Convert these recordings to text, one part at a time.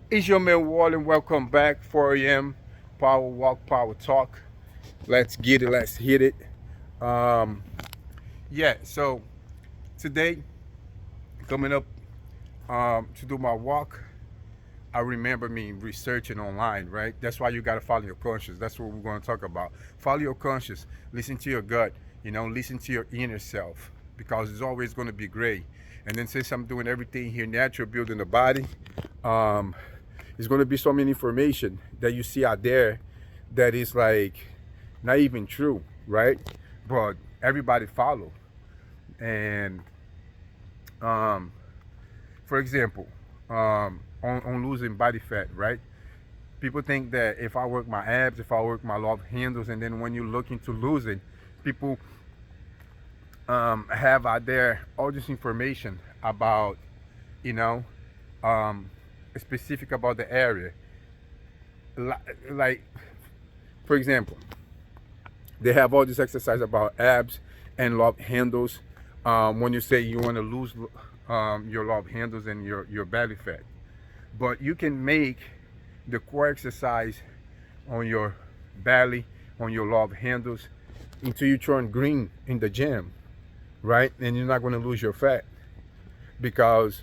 It's your man Wall, and welcome back. 4 a.m. Power Walk, Power Talk. Let's get it. Let's hit it. Um, so today coming up to do my walk, I remember me researching online, right? That's why you gotta follow your conscience. That's what we're gonna talk about. Follow your conscience. Listen to your gut. Listen to your inner self because it's always gonna be great. And then since I'm doing everything here natural, building the body, um, there's gonna be so many information that you see out there that is like not even true, right? But everybody follow. And um, for example, on losing body fat, right? People think that if I work my abs, if I work my love handles, and then when you look into losing, people have out there all this information about, you know, um, specific about the area. Like, for example, they have all this exercise about abs and love handles. When you say you want to lose your love handles and your belly fat, but you can make the core exercise on your belly, on your love handles, until you turn green in the gym, right? And you're not going to lose your fat because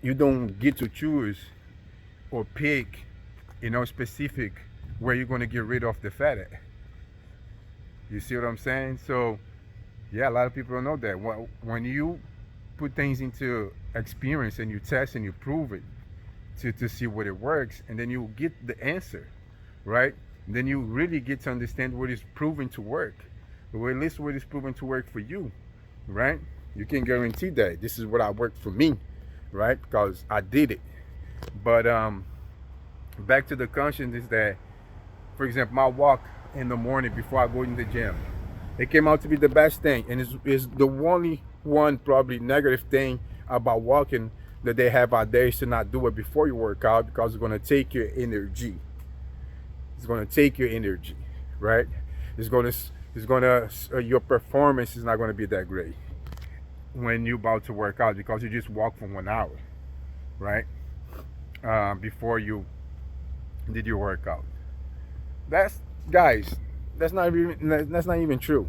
you don't get to choose or pick, specific where you're going to get rid of the fat at. You see what I'm saying? So, yeah, a lot of people don't know that. When you put things into experience and you test and you prove it to see what it works, and then you get the answer, right? And then you really get to understand what is proven to work, or at least what is proven to work for you, right? You can guarantee that this is what I worked for me, right? Because I did it. But back to the conscience is that, for example, my walk in the morning before I go in the gym, it came out to be the best thing, and is the only one probably negative thing about walking that they have out there is to not do it before you work out because it's going to take your energy. It's going to take your energy, right? Your performance is not going to be that great when you're about to work out because you just walk for 1 hour, right? Before you did your workout. That's guys. That's not even true.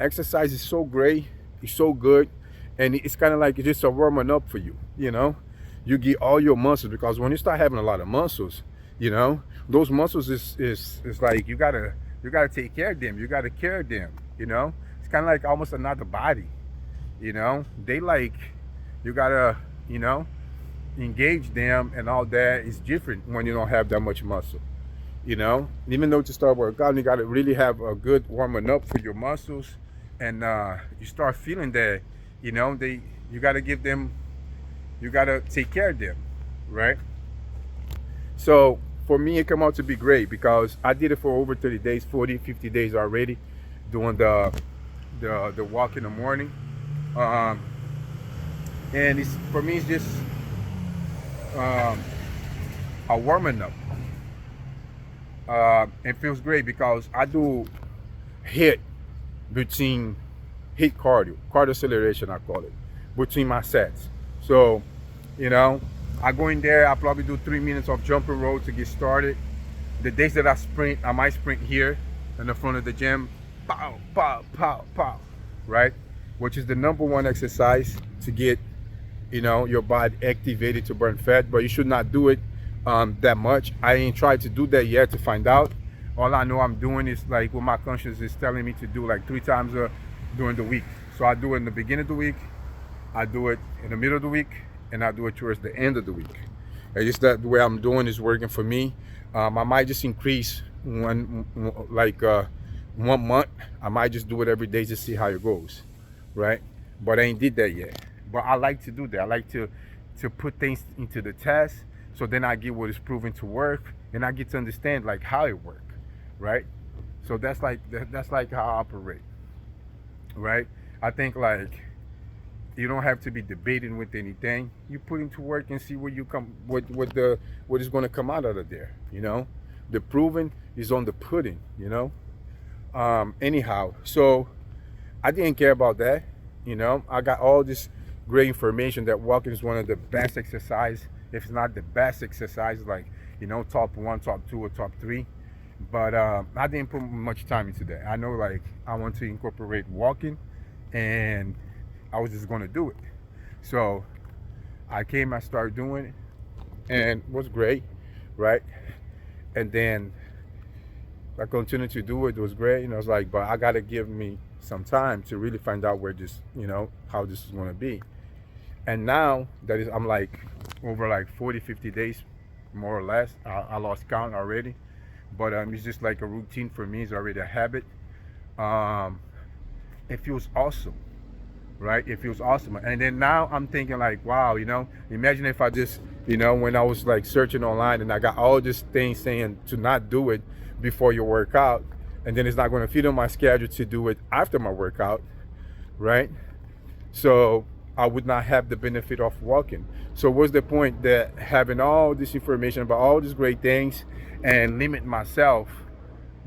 Exercise is so great. It's so good, and it's kind of like it's just a warming up for you. You get all your muscles because when you start having a lot of muscles, those muscles is like you gotta take care of them. You gotta care them. It's kind of like almost another body. They like you gotta you know engage them and all that is different when you don't have that much muscle. Even though to start workout, you got to really have a good warming up for your muscles, and you start feeling that, they you got to give them, you got to take care of them, right? So for me, it came out to be great because I did it for over 30 days, 40, 50 days already, doing the walk in the morning, um, and it's for me, it's just um, a warming up. It feels great because I do hit between hit cardio acceleration, I call it, between my sets. So, you know, I go in there, I probably do 3 minutes of jumping rope to get started. The days that I sprint, I might sprint here in the front of the gym, pow, pow, pow, pow, right? Which is the number one exercise to get, your body activated to burn fat, but you should not do it that much. I ain't tried to do that yet to find out. All I know I'm doing is like what my conscience is telling me to do, like 3 times during the week. So I do it in the beginning of the week, I do it in the middle of the week, and I do it towards the end of the week. It's just that the way I'm doing is working for me. I might just increase like 1 month. I might just do it every day to see how it goes, right? But I ain't did that yet. But I like to do that. I like to put things into the test, so then I get what is proven to work, and I get to understand like how it works, right? So that's like how I operate, right? I think like you don't have to be debating with anything. You put into work and see what is going to come out of there. The proving is on the pudding. Anyhow, so I didn't care about that. I got all this great information that walking is one of the best exercise if it's not the best exercise, like, top one, top two, or top three. But I didn't put much time into that. I know, like, I want to incorporate walking, and I was just going to do it. So I started doing it, and it was great, right? And then I continued to do it. It was great. I was like, but I got to give me some time to really find out where this, how this is going to be. And now I'm like over like 40, 50 days, more or less. I lost count already. But it's just like a routine for me. It's already a habit. It feels awesome, right? It feels awesome. And then now I'm thinking like, wow, imagine if I just, when I was like searching online and I got all these things saying to not do it before your workout, and then it's not going to fit on my schedule to do it after my workout, right? So I would not have the benefit of walking. So what's the point that having all this information about all these great things and limit myself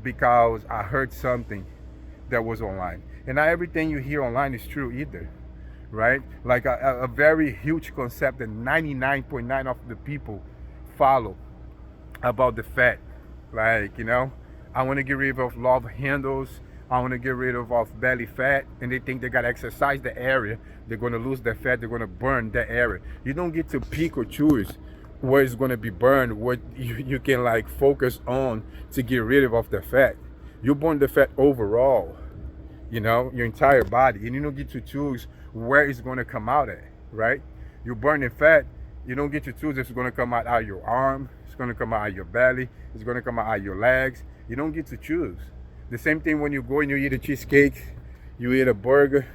because I heard something that was online? And not everything you hear online is true either, right? Like a very huge concept that 99.9% of the people follow about the fat. Like, I want to get rid of love handles. I want to get rid of belly fat, and they think they got to exercise the area. They're going to lose their fat. They're going to burn that area. You don't get to pick or choose where it's going to be burned, what you can like focus on to get rid of the fat. You burn the fat overall, your entire body, and you don't get to choose where it's going to come out at, right? You burn the fat. You don't get to choose if it's going to come out your arm, it's going to come out your belly, it's going to come out your legs. You don't get to choose. The same thing when you go and you eat a cheesecake, you eat a burger,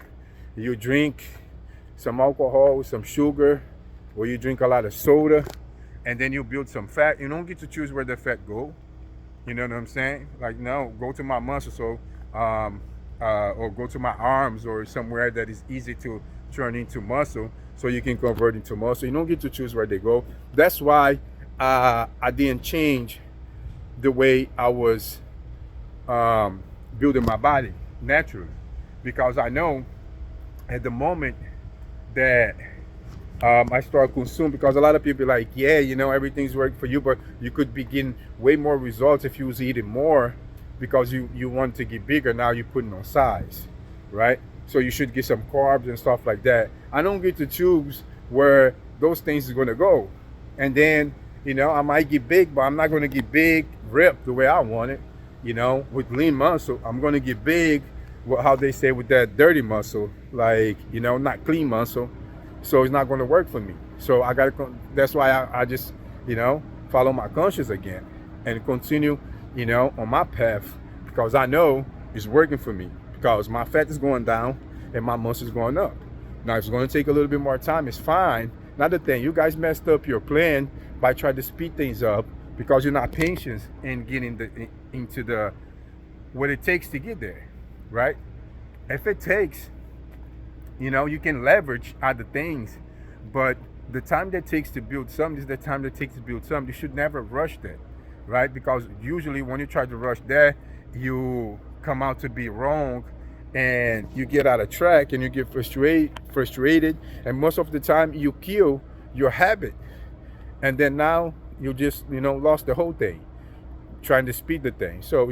you drink some alcohol, some sugar, or you drink a lot of soda, and then you build some fat. You don't get to choose where the fat go. You know what I'm saying? Like, no, go to my muscles, or go to my arms, or somewhere that is easy to turn into muscle, so you can convert into muscle. You don't get to choose where they go. That's why I didn't change the way I was building my body naturally, because I know at the moment that I start consuming, because a lot of people are like, yeah, everything's working for you, but you could be getting way more results if you was eating more, because you want to get bigger. Now you're putting on size, right? So you should get some carbs and stuff like that. I don't get to choose where those things are going to go. And then, I might get big, but I'm not going to get big ripped the way I want it. With lean muscle, I'm going to get big, how they say, with that dirty muscle, like, not clean muscle. So it's not going to work for me. So that's why I just, follow my conscience again and continue, on my path, because I know it's working for me, because my fat is going down and my muscle is going up. Now, it's going to take a little bit more time. It's fine. Another thing, you guys messed up your plan by trying to speed things up, because you're not patient in getting into what it takes to get there, right? If it takes, you can leverage other things, but the time that takes to build something is the time that takes to build something. You should never rush that, right? Because usually when you try to rush that, you come out to be wrong, and you get out of track, and you get frustrated, and most of the time you kill your habit, and then now you just lost the whole thing trying to speed the thing. So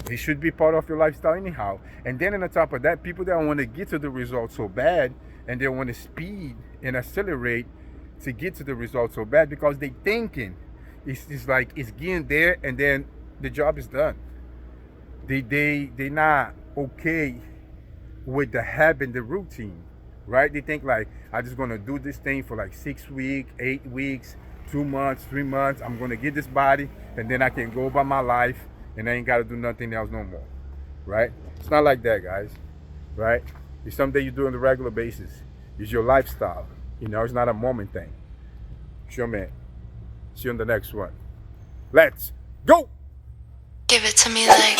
it should be part of your lifestyle anyhow. And then on top of that, people that want to get to the result so bad, and they want to speed and accelerate to get to the result so bad, because they thinking it's like it's getting there and then the job is done. They not okay with the habit, the routine, right? They think like, I'm just gonna do this thing for like 6 weeks, 8 weeks, 2 months, 3 months. I'm gonna get this body, and then I can go about my life, and I ain't gotta do nothing else no more, right? It's not like that, guys, right? It's something you do on a regular basis. It's your lifestyle. It's not a moment thing. It's your man. See you on the next one. Let's go. Give it to me like